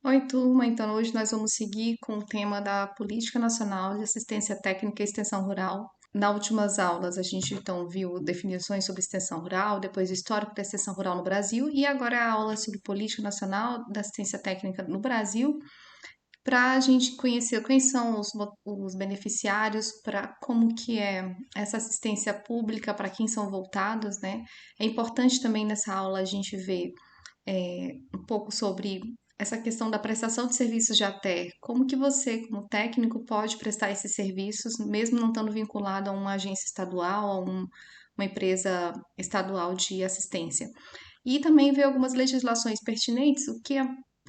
Oi, turma. Então, hoje nós vamos seguir com o tema da Política Nacional de Assistência Técnica e Extensão Rural. Nas últimas aulas, a gente então viu definições sobre extensão rural, depois o histórico da extensão rural no Brasil, e agora a aula sobre Política Nacional da Assistência Técnica no Brasil, para a gente conhecer quais são os beneficiários, para como que é essa assistência pública, para quem são voltados, né? É importante também nessa aula a gente ver um pouco sobre essa questão da prestação de serviços de ATE. Como que você, como técnico, pode prestar esses serviços, mesmo não estando vinculado a uma agência estadual, uma empresa estadual de assistência? E também ver algumas legislações pertinentes,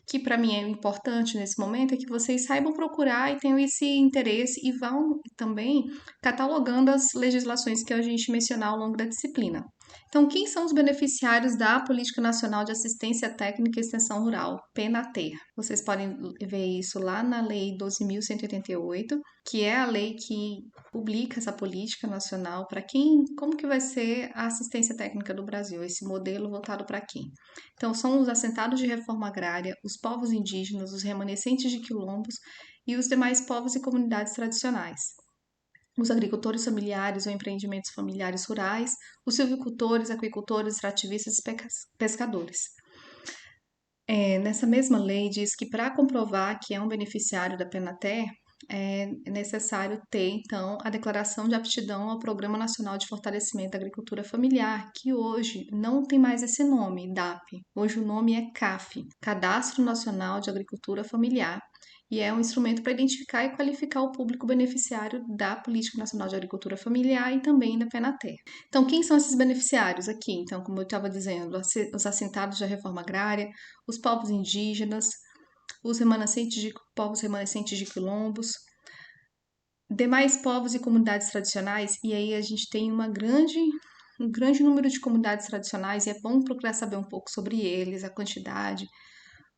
que para mim é importante nesse momento é que vocês saibam procurar e tenham esse interesse e vão também catalogando as legislações que a gente mencionar ao longo da disciplina. Então, quem são os beneficiários da Política Nacional de Assistência Técnica e Extensão Rural, PNATER? Vocês podem ver isso lá na Lei 12.188, que é a lei que publica essa política nacional para quem, como que vai ser a assistência técnica do Brasil, esse modelo voltado para quem? Então, são os assentados de reforma agrária, os povos indígenas, os remanescentes de quilombos e os demais povos e comunidades tradicionais. Os agricultores familiares ou empreendimentos familiares rurais, os silvicultores, aquicultores, extrativistas e pescadores. Nessa mesma lei diz que para comprovar que é um beneficiário da Penater, é necessário ter, então, a declaração de aptidão ao Programa Nacional de Fortalecimento da Agricultura Familiar, que hoje não tem mais esse nome, DAP. Hoje o nome é CAF, Cadastro Nacional de Agricultura Familiar, e é um instrumento para identificar e qualificar o público beneficiário da Política Nacional de Agricultura Familiar e também da Penater. Então, quem são esses beneficiários aqui? Então, como eu estava dizendo, os assentados da reforma agrária, os povos indígenas, povos remanescentes de quilombos, demais povos e comunidades tradicionais, e aí a gente tem um grande número de comunidades tradicionais, e é bom procurar saber um pouco sobre eles, a quantidade,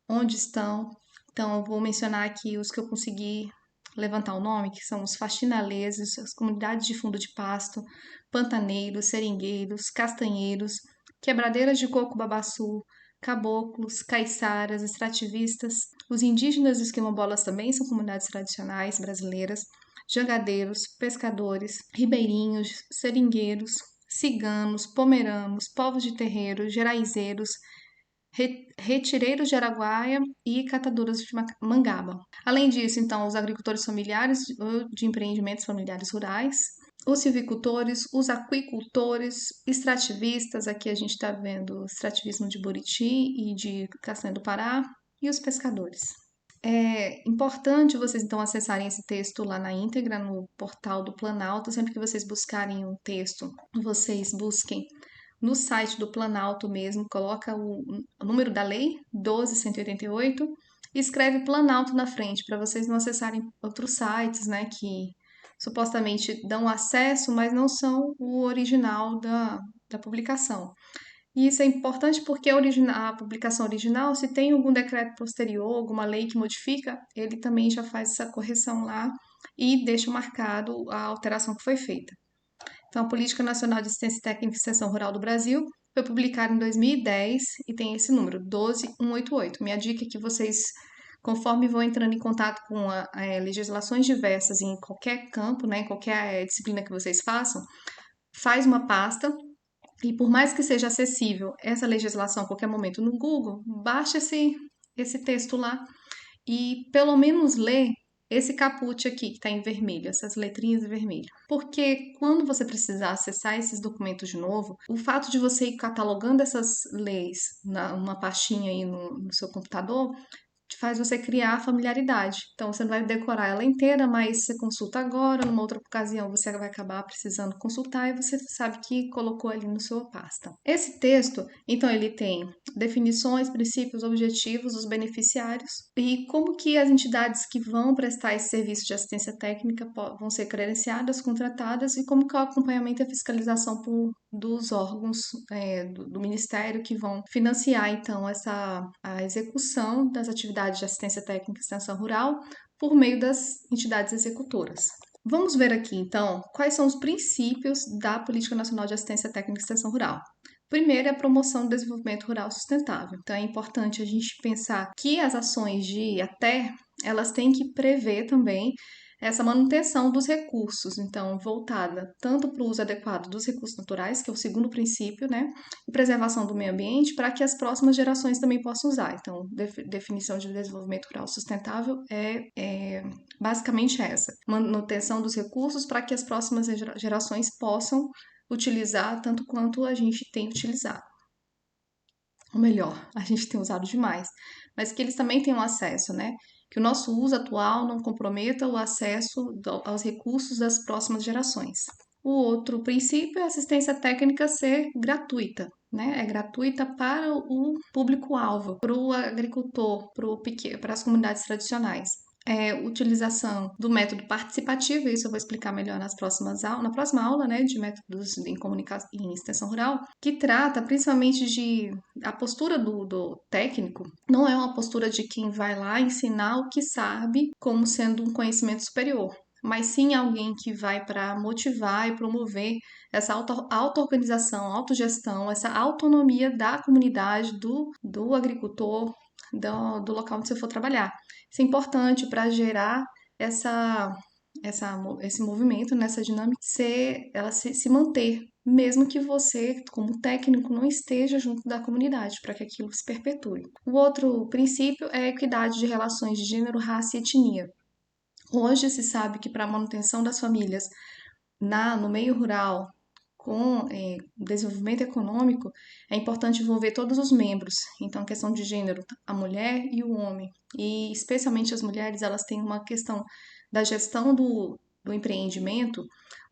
onde estão. Então, eu vou mencionar aqui os que eu consegui levantar o nome, que são os faxinaleses, as comunidades de fundo de pasto, pantaneiros, seringueiros, castanheiros, quebradeiras de coco babaçu, caboclos, caiçaras, extrativistas. Os indígenas e os quilombolas também são comunidades tradicionais brasileiras, jangadeiros, pescadores, ribeirinhos, seringueiros, ciganos, pomeranos, povos de terreiro, geraizeiros, retireiros de Araguaia e catadoras de mangaba. Além disso, então, os agricultores familiares de empreendimentos familiares rurais, os silvicultores, os aquicultores, extrativistas, aqui a gente está vendo o extrativismo de Buriti e de Castanha do Pará, e os pescadores. É importante vocês então acessarem esse texto lá na íntegra no portal do Planalto. Sempre que vocês buscarem um texto, vocês busquem no site do Planalto mesmo, coloca o número da lei, 12.188, e escreve Planalto na frente, para vocês não acessarem outros sites, né, que supostamente dão acesso, mas não são o original da publicação. E isso é importante porque a publicação original, se tem algum decreto posterior, alguma lei que modifica, ele também já faz essa correção lá e deixa marcado a alteração que foi feita. Então, a Política Nacional de Assistência Técnica e Extensão Rural do Brasil foi publicada em 2010 e tem esse número, 12188. Minha dica é que vocês, conforme vão entrando em contato com legislações diversas em qualquer campo, né, em qualquer disciplina que vocês façam, faz uma pasta e por mais que seja acessível essa legislação a qualquer momento no Google, baixa esse texto lá e pelo menos lê esse caput aqui que está em vermelho, essas letrinhas em vermelho. Porque quando você precisar acessar esses documentos de novo, o fato de você ir catalogando essas leis numa pastinha aí no seu computador faz você criar familiaridade. Então, você não vai decorar ela inteira, mas você consulta agora, numa outra ocasião você vai acabar precisando consultar e você sabe que colocou ali na sua pasta. Esse texto, então, ele tem definições, princípios, objetivos, os beneficiários e como que as entidades que vão prestar esse serviço de assistência técnica vão ser credenciadas, contratadas e como que é o acompanhamento e a fiscalização dos órgãos do Ministério que vão financiar, então, a execução das atividades de assistência técnica e extensão rural por meio das entidades executoras. Vamos ver aqui, então, quais são os princípios da Política Nacional de Assistência Técnica e Extensão Rural. Primeiro é a promoção do desenvolvimento rural sustentável. Então é importante a gente pensar que as ações de até elas têm que prever também essa manutenção dos recursos, então voltada tanto para o uso adequado dos recursos naturais, que é o segundo princípio, né, e preservação do meio ambiente, para que as próximas gerações também possam usar. Então, definição de desenvolvimento rural sustentável é basicamente essa: manutenção dos recursos para que as próximas gerações possam utilizar tanto quanto a gente tem utilizado. Ou melhor, a gente tem usado demais, mas que eles também tenham acesso, né? Que o nosso uso atual não comprometa o acesso aos recursos das próximas gerações. O outro princípio é a assistência técnica ser gratuita, né? É gratuita para o público-alvo, para o agricultor, para as comunidades tradicionais. Utilização do método participativo, isso eu vou explicar melhor na próxima aula, né, de métodos em comunicação em extensão rural, que trata principalmente de a postura do técnico, não é uma postura de quem vai lá ensinar o que sabe como sendo um conhecimento superior, mas sim alguém que vai para motivar e promover essa auto-organização, autogestão, essa autonomia da comunidade, do agricultor, do local onde você for trabalhar. Isso é importante para gerar esse movimento, nessa dinâmica, ela se manter, mesmo que você, como técnico, não esteja junto da comunidade, para que aquilo se perpetue. O outro princípio é a equidade de relações de gênero, raça e etnia. Hoje se sabe que para a manutenção das famílias no meio rural, com desenvolvimento econômico, é importante envolver todos os membros. Então, a questão de gênero, a mulher e o homem. E, especialmente as mulheres, elas têm uma questão da gestão do empreendimento,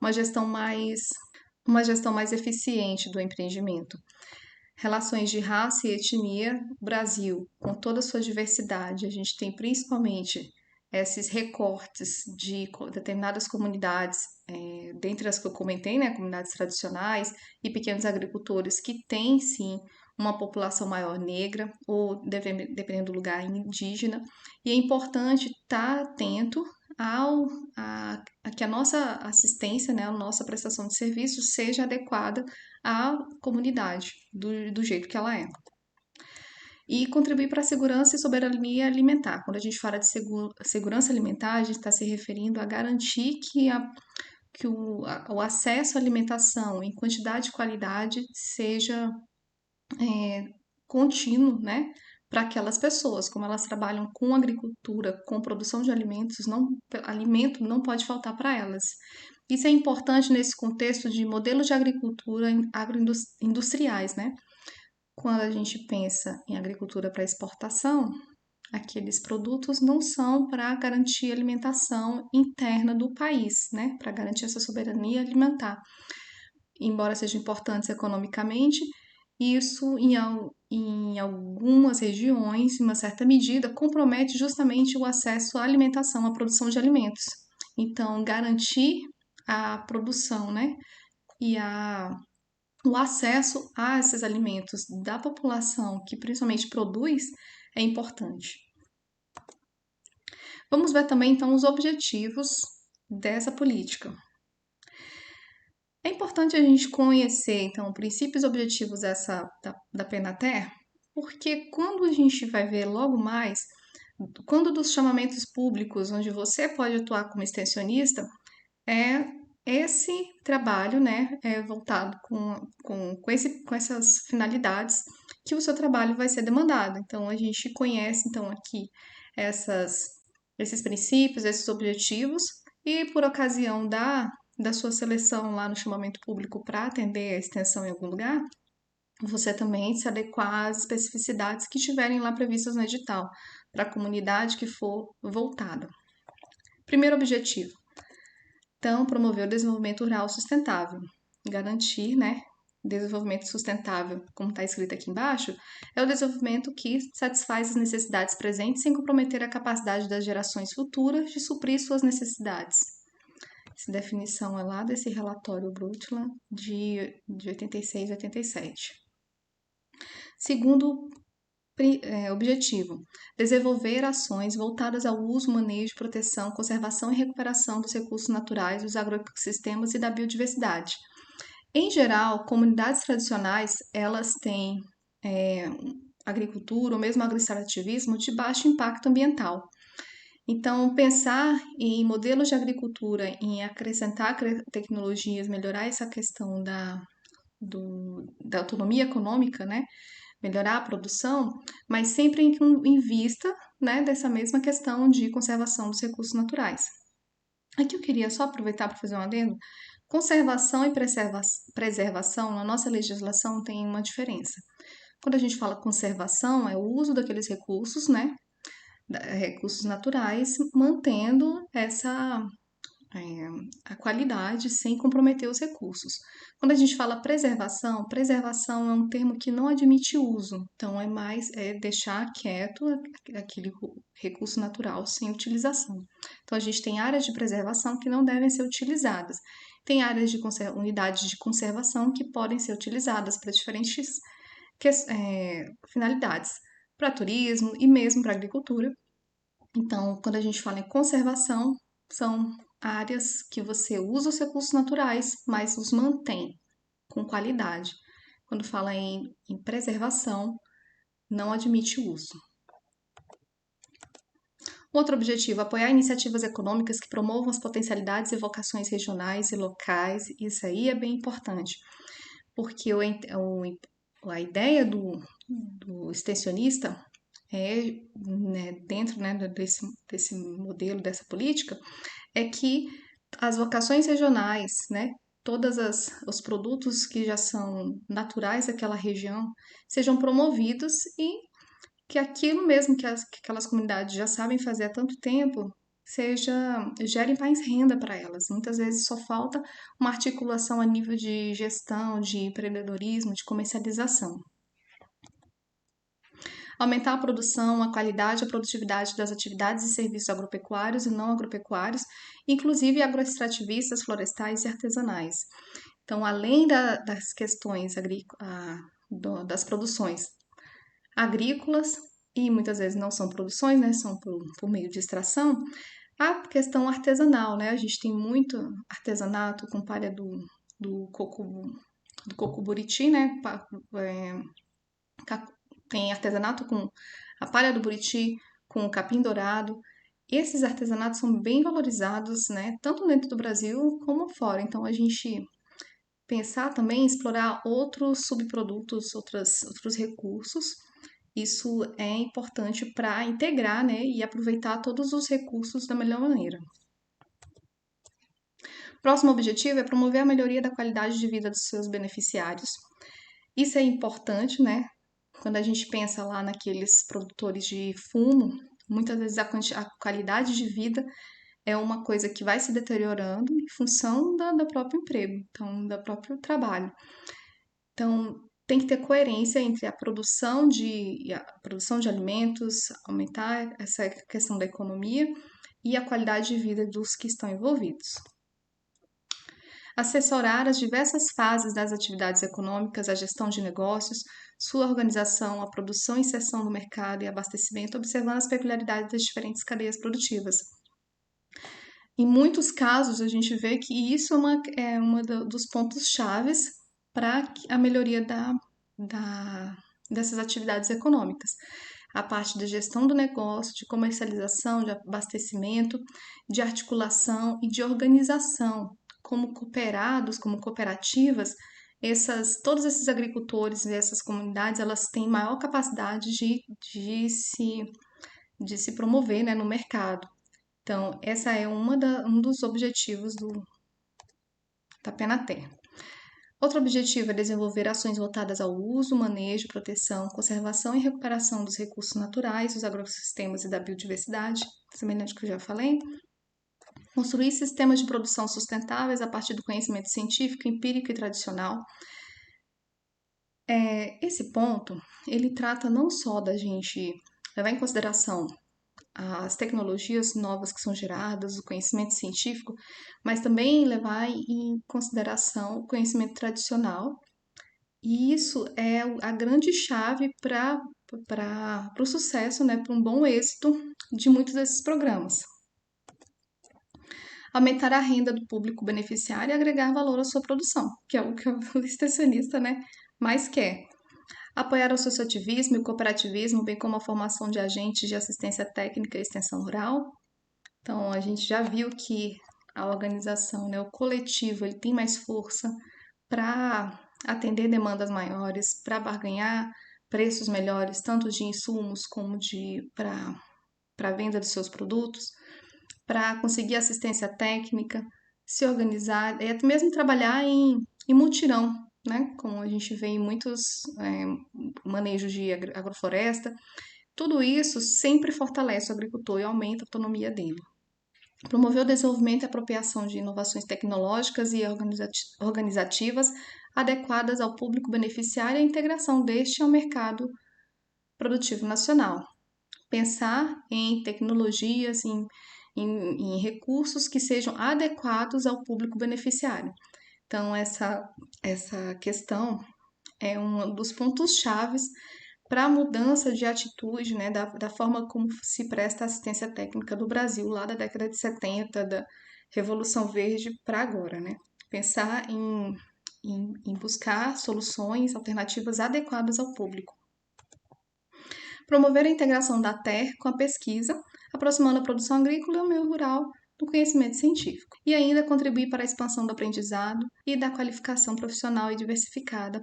uma gestão mais eficiente do empreendimento. Relações de raça e etnia, Brasil, com toda a sua diversidade, a gente tem principalmente esses recortes de determinadas comunidades, dentre as que eu comentei, né, comunidades tradicionais e pequenos agricultores que têm, sim, uma população maior negra ou, dependendo do lugar, indígena. E é importante estar atento a que a nossa assistência, né, a nossa prestação de serviço seja adequada à comunidade, do jeito que ela é. E contribuir para a segurança e soberania alimentar. Quando a gente fala de segurança alimentar, a gente está se referindo a garantir que o acesso à alimentação em quantidade e qualidade seja contínuo, né? Para aquelas pessoas, como elas trabalham com agricultura, com produção de alimentos, alimento não pode faltar para elas. Isso é importante nesse contexto de modelos de agricultura agroindustriais, né? Quando a gente pensa em agricultura para exportação, aqueles produtos não são para garantir a alimentação interna do país, né? Para garantir essa soberania alimentar. Embora sejam importantes economicamente, isso em algumas regiões, em uma certa medida, compromete justamente o acesso à alimentação, à produção de alimentos. Então, garantir a produção, né? E o acesso a esses alimentos da população que principalmente produz é importante. Vamos ver também, então, os objetivos dessa política. É importante a gente conhecer, então, princípios e objetivos da Penater, porque quando a gente vai ver logo mais, quando dos chamamentos públicos, onde você pode atuar como extensionista, é esse trabalho, né, voltado com essas finalidades que o seu trabalho vai ser demandado. Então, a gente conhece, então, aqui esses princípios, esses objetivos, e por ocasião da sua seleção lá no chamamento público para atender a extensão em algum lugar, você também se adequar às especificidades que estiverem lá previstas no edital, para a comunidade que for voltada. Primeiro objetivo, então, promover o desenvolvimento rural sustentável, garantir, né, desenvolvimento sustentável, como está escrito aqui embaixo, é o desenvolvimento que satisfaz as necessidades presentes sem comprometer a capacidade das gerações futuras de suprir suas necessidades. Essa definição é lá desse relatório Brundtland de 86 e 87. Segundo objetivo: desenvolver ações voltadas ao uso, manejo, proteção, conservação e recuperação dos recursos naturais, dos agroecossistemas e da biodiversidade. Em geral, comunidades tradicionais, elas têm agricultura ou mesmo agroextrativismo de baixo impacto ambiental. Então, pensar em modelos de agricultura, em acrescentar tecnologias, melhorar essa questão da autonomia econômica, né? Melhorar a produção, mas sempre em vista, né, dessa mesma questão de conservação dos recursos naturais. Aqui eu queria só aproveitar para fazer um adendo. Conservação e preservação na nossa legislação tem uma diferença. Quando a gente fala conservação, é o uso daqueles recursos, né, recursos naturais, mantendo é, a qualidade sem comprometer os recursos. Quando a gente fala preservação, preservação é um termo que não admite uso, então é mais deixar quieto aquele recurso natural sem utilização. Então a gente tem áreas de preservação que não devem ser utilizadas. Tem áreas de unidades de conservação que podem ser utilizadas para diferentes finalidades, para turismo e mesmo para agricultura. Então, quando a gente fala em conservação, são áreas que você usa os recursos naturais, mas os mantém com qualidade. Quando fala em preservação, não admite uso. Outro objetivo, apoiar iniciativas econômicas que promovam as potencialidades e vocações regionais e locais. Isso aí é bem importante, porque a ideia do extensionista é, né, dentro, né, desse modelo, dessa política, é que as vocações regionais, né, todos os produtos que já são naturais daquela região sejam promovidos e que aquilo mesmo que aquelas comunidades já sabem fazer há tanto tempo gere mais renda para elas. Muitas vezes só falta uma articulação a nível de gestão, de empreendedorismo, de comercialização. Aumentar a produção, a qualidade e a produtividade das atividades e serviços agropecuários e não agropecuários, inclusive agroextrativistas, florestais e artesanais. Então, além das questões das produções agrícolas, e muitas vezes não são produções, né, são por meio de extração, a questão artesanal, né, a gente tem muito artesanato com palha do coco buriti, né, tem artesanato com a palha do buriti, com o capim dourado. Esses artesanatos são bem valorizados, né, tanto dentro do Brasil como fora. Então, a gente pensar também em explorar outros subprodutos, outros recursos. Isso é importante para integrar, né, e aproveitar todos os recursos da melhor maneira. Próximo objetivo é promover a melhoria da qualidade de vida dos seus beneficiários. Isso é importante, né? Quando a gente pensa lá naqueles produtores de fumo, muitas vezes a qualidade de vida é uma coisa que vai se deteriorando em função do próprio emprego, então, do próprio trabalho. Então, tem que ter coerência entre a produção de alimentos, aumentar essa questão da economia e a qualidade de vida dos que estão envolvidos. Assessorar as diversas fases das atividades econômicas, a gestão de negócios, sua organização, a produção e inserção no mercado e abastecimento, observando as peculiaridades das diferentes cadeias produtivas. Em muitos casos, a gente vê que isso é uma dos pontos chaves para a melhoria dessas atividades econômicas. A parte da gestão do negócio, de comercialização, de abastecimento, de articulação e de organização. Como cooperados, como cooperativas, todos esses agricultores e essas comunidades, elas têm maior capacidade de se promover, né, no mercado. Então, essa é um dos objetivos da Penater. Outro objetivo é desenvolver ações voltadas ao uso, manejo, proteção, conservação e recuperação dos recursos naturais, dos agrossistemas e da biodiversidade, semelhante ao que eu já falei. Construir sistemas de produção sustentáveis a partir do conhecimento científico, empírico e tradicional. Esse ponto, ele trata não só da gente levar em consideração as tecnologias novas que são geradas, o conhecimento científico, mas também levar em consideração o conhecimento tradicional. E isso é a grande chave para o sucesso, né, para um bom êxito de muitos desses programas. aumentar a renda do público beneficiário e agregar valor à sua produção, que é o que o extensionista, né, mais quer. Apoiar o associativismo e o cooperativismo, bem como a formação de agentes de assistência técnica e extensão rural. Então, a gente já viu que a organização, né, o coletivo, ele tem mais força para atender demandas maiores, para barganhar preços melhores, tanto de insumos como para a venda dos seus produtos, para conseguir assistência técnica, se organizar e até mesmo trabalhar em mutirão, né? Como a gente vê em muitos manejos de agrofloresta. Tudo isso sempre fortalece o agricultor e aumenta a autonomia dele. Promover o desenvolvimento e apropriação de inovações tecnológicas e organizativas adequadas ao público beneficiário e a integração deste ao mercado produtivo nacional. Pensar em tecnologias, em recursos que sejam adequados ao público beneficiário. Então, essa questão é um dos pontos chaves para a mudança de atitude, né, da forma como se presta assistência técnica do Brasil, lá da década de 70, da Revolução Verde para agora, né? Pensar em buscar soluções alternativas adequadas ao público. Promover a integração da terra com a pesquisa, aproximando a produção agrícola e o meio rural do conhecimento científico. E ainda contribuir para a expansão do aprendizado e da qualificação profissional e diversificada,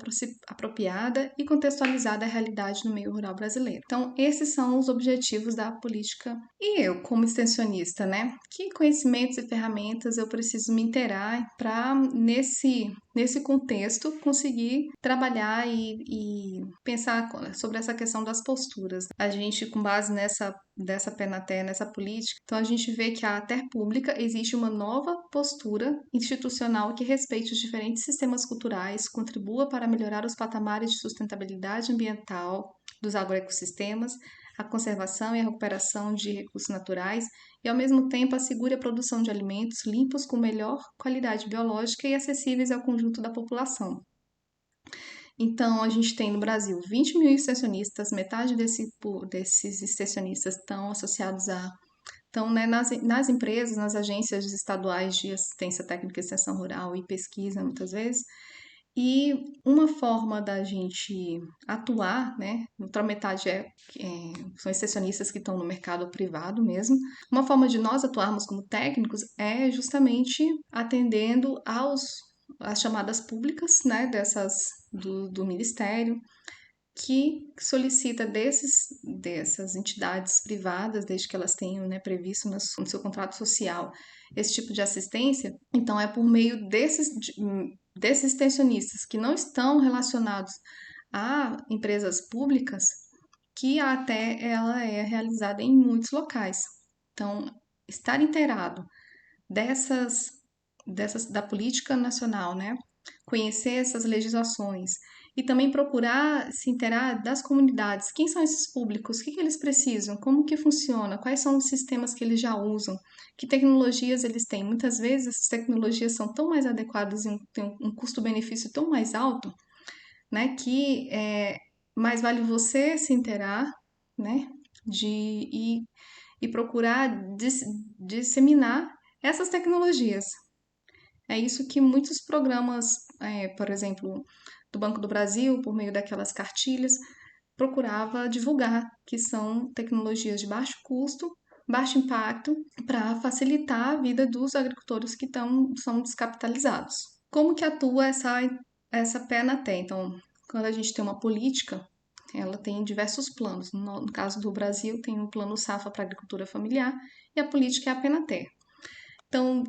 apropriada e contextualizada à realidade do meio rural brasileiro. Então, esses são os objetivos da política. E eu, como extensionista, né? Que conhecimentos e ferramentas eu preciso me inteirar para, nesse contexto, conseguir trabalhar e pensar sobre essa questão das posturas. A gente, com base dessa pé na terra, nessa política, então a gente vê que a ATER pública existe uma nova postura institucional que respeite os diferentes sistemas culturais, contribua para melhorar os patamares de sustentabilidade ambiental dos agroecossistemas, a conservação e a recuperação de recursos naturais e, ao mesmo tempo, assegure a produção de alimentos limpos com melhor qualidade biológica e acessíveis ao conjunto da população. Então, a gente tem no Brasil 20 mil extensionistas, metade desses extensionistas estão associados estão, né, nas empresas, nas agências estaduais de assistência técnica e extensão rural e pesquisa, muitas vezes. E uma forma da gente atuar, né, outra metade são extensionistas que estão no mercado privado mesmo. Uma forma de nós atuarmos como técnicos é justamente atendendo às chamadas públicas, né, do Ministério, que solicita dessas entidades privadas, desde que elas tenham, né, previsto no seu contrato social esse tipo de assistência. Então, é por meio desses extensionistas que não estão relacionados a empresas públicas que até ela é realizada em muitos locais. Então, estar inteirado da política nacional, né? Conhecer essas legislações e também procurar se inteirar das comunidades. Quem são esses públicos? O que eles precisam? Como que funciona? Quais são os sistemas que eles já usam? Que tecnologias eles têm? Muitas vezes essas tecnologias são tão mais adequadas e têm um custo-benefício tão mais alto, né? Que mais vale você se inteirar, né? E procurar disseminar essas tecnologias. É isso que muitos programas, por exemplo, do Banco do Brasil, por meio daquelas cartilhas, procurava divulgar, que são tecnologias de baixo custo, baixo impacto, para facilitar a vida dos agricultores que são descapitalizados. Como que atua essa PNAT? Então, quando a gente tem uma política, ela tem diversos planos. No caso do Brasil, tem o Plano Safra para a Agricultura Familiar e a política é a PNAT. Então,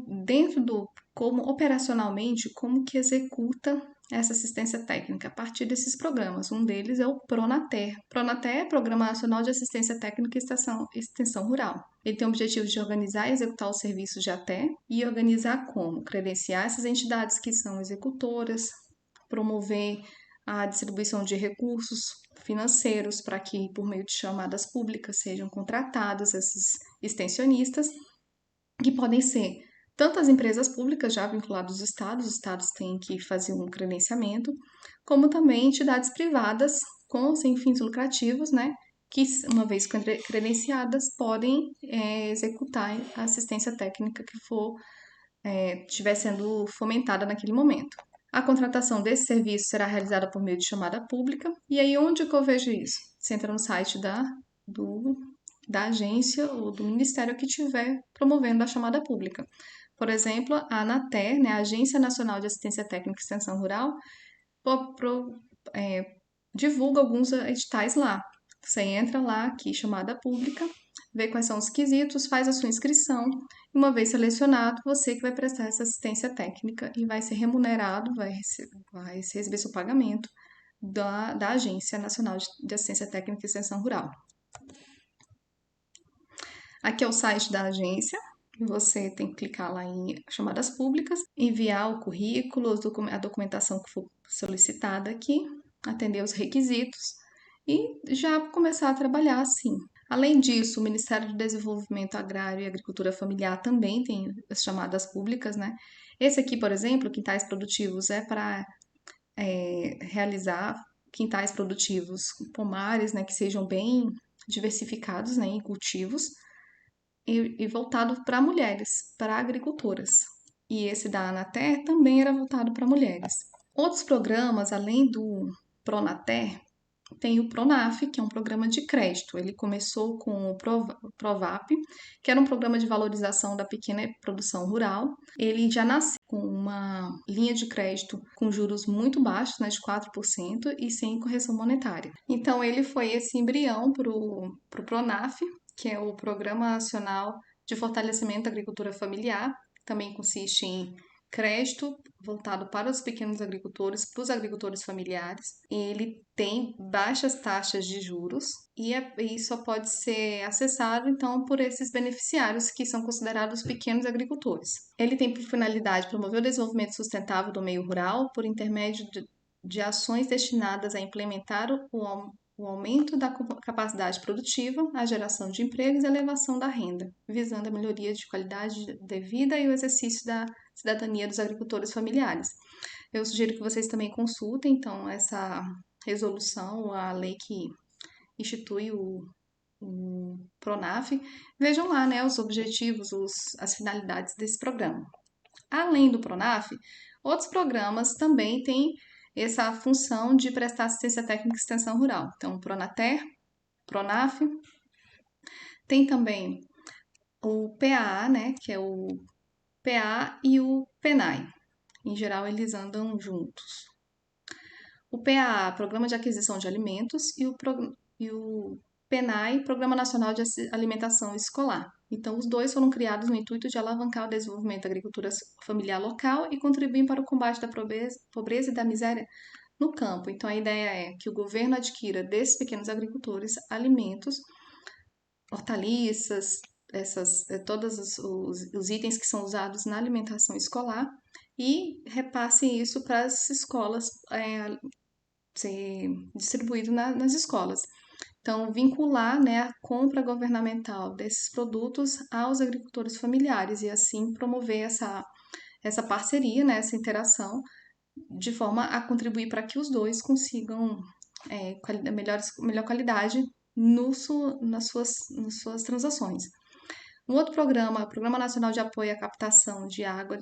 como operacionalmente, como que executa essa assistência técnica a partir desses programas? Um deles é o Pronater. Pronater é Programa Nacional de Assistência Técnica e Extensão Rural. Ele tem o objetivo de organizar e executar os serviços de ATE e organizar como? Credenciar essas entidades que são executoras, promover a distribuição de recursos financeiros para que, por meio de chamadas públicas, sejam contratados esses extensionistas, que podem ser tanto as empresas públicas já vinculadas aos estados, os estados têm que fazer um credenciamento, como também entidades privadas sem fins lucrativos, né, que, uma vez credenciadas, podem executar a assistência técnica que for estiver sendo fomentada naquele momento. A contratação desse serviço será realizada por meio de chamada pública. E aí, onde que eu vejo isso? Você entra no site da agência ou do ministério que estiver promovendo a chamada pública. Por exemplo, a ANATER, né, a Agência Nacional de Assistência Técnica e Extensão Rural, é, divulga alguns editais lá. Você entra lá, aqui, chamada pública, vê quais são os quesitos, faz a sua inscrição. E uma vez selecionado, você que vai prestar essa assistência técnica e vai ser remunerado, vai receber seu pagamento da Agência Nacional de Assistência Técnica e Extensão Rural. Aqui é o site da agência. Você tem que clicar lá em chamadas públicas, enviar o currículo, a documentação que for solicitada aqui, atender os requisitos e já começar a trabalhar assim. Além disso, o Ministério do Desenvolvimento Agrário e Agricultura Familiar também tem as chamadas públicas, né? Esse aqui, por exemplo, quintais produtivos, é para realizar quintais produtivos, pomares, né, que sejam bem diversificados, né, em cultivos e voltado para mulheres, para agricultoras. E esse da Anater também era voltado para mulheres. Outros programas, além do Pronater, tem o Pronaf, que é um programa de crédito. Ele começou com o Provap, que era um programa de valorização da pequena produção rural. Ele já nasceu com uma linha de crédito com juros muito baixos, né, de 4%, e sem correção monetária. Então, ele foi esse embrião para o Pronaf, que é o Programa Nacional de Fortalecimento da Agricultura Familiar. Também consiste em crédito voltado para os pequenos agricultores, para os agricultores familiares. Ele tem baixas taxas de juros e só pode ser acessado, então, por esses beneficiários que são considerados pequenos agricultores. Ele tem por finalidade promover o desenvolvimento sustentável do meio rural por intermédio de ações destinadas a implementar o aumento da capacidade produtiva, a geração de empregos e a elevação da renda, visando a melhoria de qualidade de vida e o exercício da cidadania dos agricultores familiares. Eu sugiro que vocês também consultem, então, essa resolução, a lei que institui o Pronaf, vejam lá, né, os objetivos, as finalidades desse programa. Além do Pronaf, outros programas também têm essa função de prestar assistência técnica e extensão rural. Então, o Pronater, Pronaf, tem também o PAA, né, que é o PA e o PENAI. Em geral, eles andam juntos. O PAA, Programa de Aquisição de Alimentos, e o PENAI, Programa Nacional de Alimentação Escolar. Então, os dois foram criados no intuito de alavancar o desenvolvimento da agricultura familiar local e contribuir para o combate da pobreza e da miséria no campo. Então, a ideia é que o governo adquira desses pequenos agricultores alimentos, hortaliças, todos os itens que são usados na alimentação escolar e repasse isso para as escolas, ser distribuído nas escolas. Então, vincular, né, a compra governamental desses produtos aos agricultores familiares e assim promover essa parceria, né, essa interação, de forma a contribuir para que os dois consigam melhor qualidade nas suas transações. Um outro programa, o Programa Nacional de Apoio à Captação de Água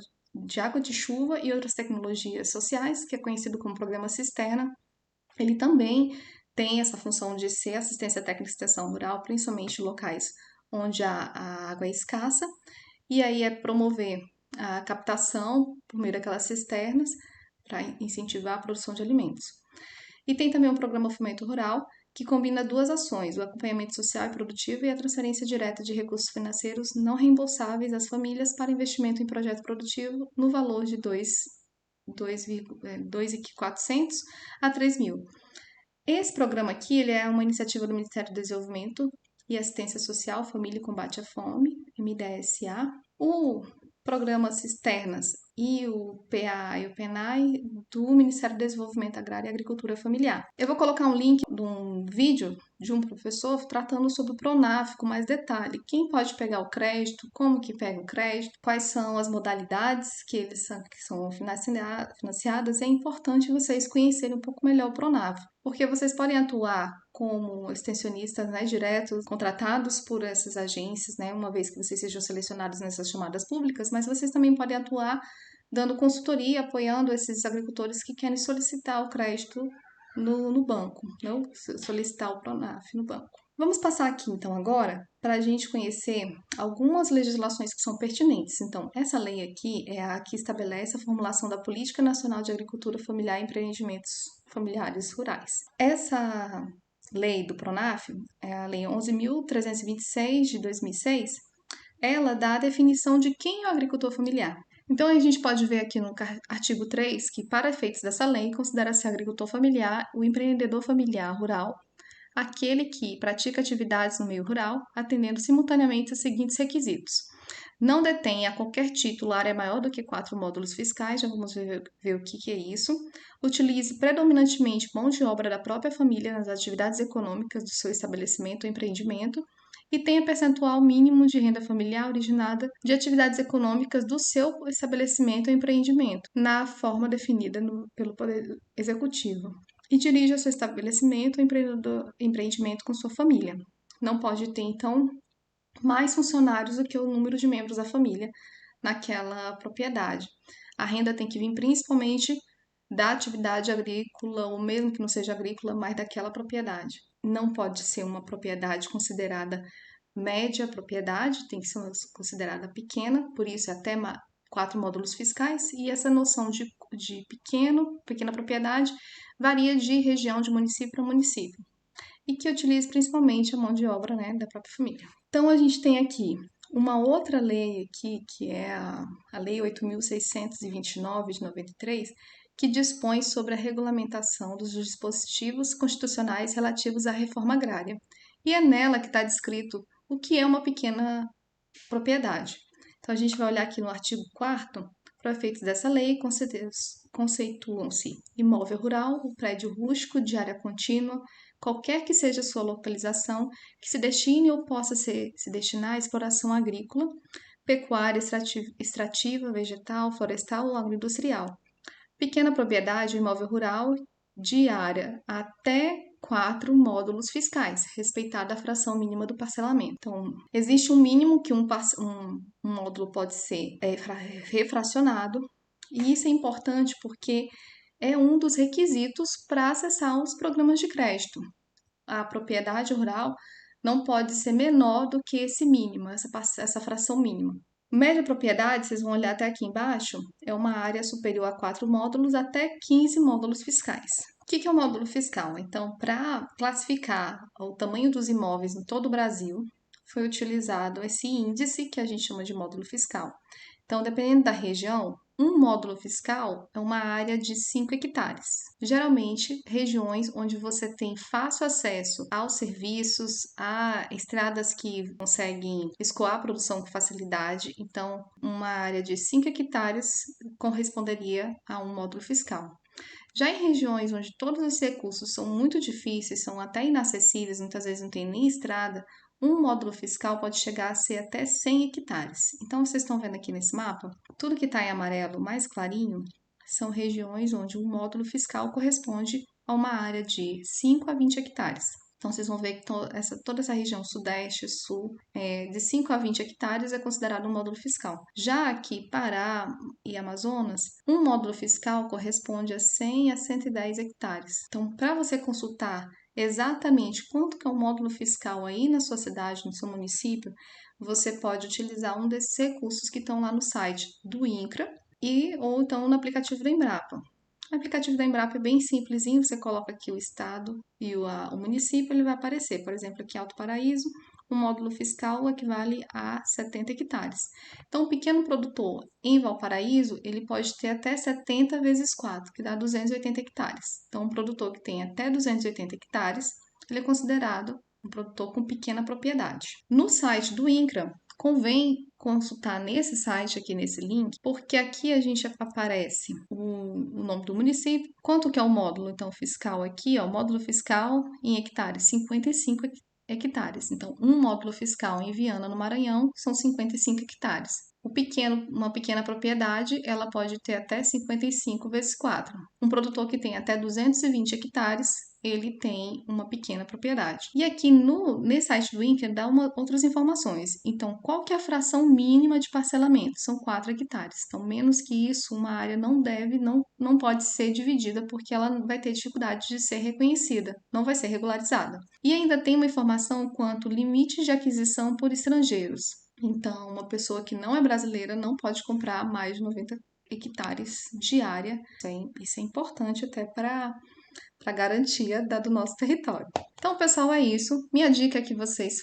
de Chuva e outras tecnologias sociais, que é conhecido como Programa Cisterna, ele também tem essa função de ser assistência técnica e extensão rural, principalmente em locais onde a água é escassa, e aí é promover a captação por meio daquelas cisternas para incentivar a produção de alimentos. E tem também um programa Fomento Rural, que combina duas ações, o acompanhamento social e produtivo e a transferência direta de recursos financeiros não reembolsáveis às famílias para investimento em projeto produtivo no valor de 2.400 a 3.000. Esse programa aqui ele é uma iniciativa do Ministério do Desenvolvimento e Assistência Social, Família e Combate à Fome, MDSA. O programa Cisternas e o PA e o PENAI do Ministério do Desenvolvimento Agrário e Agricultura Familiar. Eu vou colocar um link de um vídeo de um professor tratando sobre o Pronaf com mais detalhe. Quem pode pegar o crédito, como que pega o crédito, quais são as modalidades que são financiadas. É importante vocês conhecerem um pouco melhor o Pronaf, porque vocês podem atuar como extensionistas, né, diretos, contratados por essas agências, né, uma vez que vocês sejam selecionados nessas chamadas públicas, mas vocês também podem atuar dando consultoria, apoiando esses agricultores que querem solicitar o crédito no banco, não solicitar o Pronaf no banco. Vamos passar aqui, então, agora, para a gente conhecer algumas legislações que são pertinentes. Então, essa lei aqui é a que estabelece a formulação da Política Nacional de Agricultura Familiar e Empreendimentos Familiares Rurais. Essa lei do Pronaf, é a Lei 11.326 de 2006, ela dá a definição de quem é o agricultor familiar. Então, a gente pode ver aqui no artigo 3 que, para efeitos dessa lei, considera-se agricultor familiar o empreendedor familiar rural, aquele que pratica atividades no meio rural, atendendo simultaneamente aos seguintes requisitos: não detém a qualquer título área maior do que 4 módulos fiscais, já vamos ver o que é isso. Utilize predominantemente mão de obra da própria família nas atividades econômicas do seu estabelecimento ou empreendimento e tenha percentual mínimo de renda familiar originada de atividades econômicas do seu estabelecimento ou empreendimento, na forma definida pelo Poder Executivo. E dirija seu estabelecimento ou empreendimento com sua família. Não pode ter, então, mais funcionários do que o número de membros da família naquela propriedade. A renda tem que vir principalmente da atividade agrícola, ou mesmo que não seja agrícola, mas daquela propriedade. Não pode ser uma propriedade considerada média propriedade, tem que ser considerada pequena, por isso é até 4 módulos fiscais, e essa noção de pequena propriedade varia de região, de município para município, e que utilize principalmente a mão de obra, né, da própria família. Então, a gente tem aqui uma outra lei aqui, que é a Lei 8.629 de 93, que dispõe sobre a regulamentação dos dispositivos constitucionais relativos à reforma agrária. E é nela que está descrito o que é uma pequena propriedade. Então, a gente vai olhar aqui no artigo 4º, para efeitos dessa lei, conceituam-se imóvel rural, o prédio rústico de área contínua, qualquer que seja a sua localização, que se destine ou possa se destinar à exploração agrícola, pecuária, extrativa, vegetal, florestal ou agroindustrial. Pequena propriedade, imóvel rural, de área até 4 módulos fiscais, respeitada a fração mínima do parcelamento. Então, existe um mínimo que um módulo pode ser refracionado, e isso é importante porque é um dos requisitos para acessar os programas de crédito. A propriedade rural não pode ser menor do que esse mínimo, essa fração mínima. Média propriedade, vocês vão olhar até aqui embaixo, é uma área superior a 4 módulos até 15 módulos fiscais. O que é o módulo fiscal? Então, para classificar o tamanho dos imóveis em todo o Brasil, foi utilizado esse índice que a gente chama de módulo fiscal. Então, dependendo da região, um módulo fiscal é uma área de 5 hectares. Geralmente, regiões onde você tem fácil acesso aos serviços, a estradas que conseguem escoar a produção com facilidade. Então, uma área de 5 hectares corresponderia a um módulo fiscal. Já em regiões onde todos os recursos são muito difíceis, são até inacessíveis, muitas vezes não tem nem estrada, um módulo fiscal pode chegar a ser até 100 hectares. Então, vocês estão vendo aqui nesse mapa, tudo que está em amarelo mais clarinho são regiões onde um módulo fiscal corresponde a uma área de 5 a 20 hectares. Então, vocês vão ver que toda essa região sudeste, sul, de 5 a 20 hectares é considerado um módulo fiscal. Já aqui, Pará e Amazonas, um módulo fiscal corresponde a 100 a 110 hectares. Então, para você consultar exatamente quanto que é um módulo fiscal aí na sua cidade, no seu município, você pode utilizar um desses recursos que estão lá no site do INCRA ou então no aplicativo da Embrapa. O aplicativo da Embrapa é bem simplesinho, você coloca aqui o estado e o município, ele vai aparecer. Por exemplo, aqui em Alto Paraíso, um módulo fiscal equivale a 70 hectares. Então, o pequeno produtor em Valparaíso, ele pode ter até 70 vezes 4, que dá 280 hectares. Então, um produtor que tem até 280 hectares, ele é considerado um produtor com pequena propriedade. No site do INCRA, convém consultar nesse site aqui, nesse link, porque aqui a gente aparece o nome do município, quanto que é o módulo, então, fiscal aqui, ó, módulo fiscal em hectares, 55 hectares. Então, um módulo fiscal em Viana, no Maranhão, são 55 hectares. Uma pequena propriedade, ela pode ter até 55 vezes 4. Um produtor que tem até 220 hectares, ele tem uma pequena propriedade. E aqui nesse site do INCRA dá outras informações. Então, qual que é a fração mínima de parcelamento? São 4 hectares. Então, menos que isso, uma área não pode ser dividida porque ela vai ter dificuldade de ser reconhecida, não vai ser regularizada. E ainda tem uma informação quanto limite de aquisição por estrangeiros. Então, uma pessoa que não é brasileira não pode comprar mais de 90 hectares de área. Isso é importante até para garantia do nosso território. Então, pessoal, é isso. Minha dica é que vocês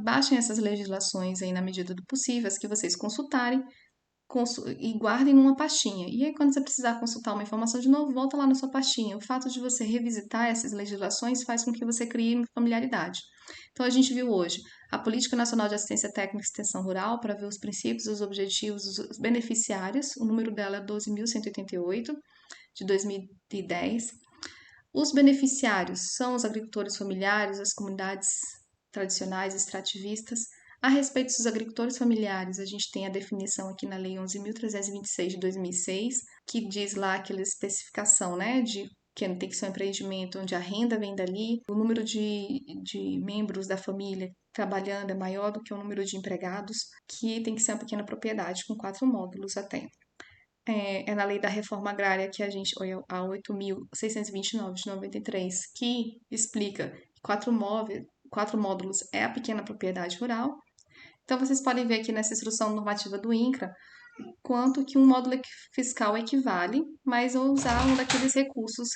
baixem essas legislações aí na medida do possível, as que vocês consultarem, e guardem numa pastinha. E aí, quando você precisar consultar uma informação de novo, volta lá na sua pastinha. O fato de você revisitar essas legislações faz com que você crie familiaridade. Então, a gente viu hoje a Política Nacional de Assistência Técnica e Extensão Rural, para ver os princípios, os objetivos, os beneficiários. O número dela é 12.188, de 2010. Os beneficiários são os agricultores familiares, as comunidades tradicionais, extrativistas. A respeito dos agricultores familiares, a gente tem a definição aqui na Lei 11.326 de 2006, que diz lá aquela especificação, né, de que tem que ser um empreendimento onde a renda vem dali, o número de membros da família trabalhando é maior do que o número de empregados, que tem que ser uma pequena propriedade com 4 módulos até. É na lei da reforma agrária que a 8.629 de 93, que explica que 4 módulos é a pequena propriedade rural. Então, vocês podem ver aqui nessa instrução normativa do INCRA quanto que um módulo fiscal equivale, mas eu usar um daqueles recursos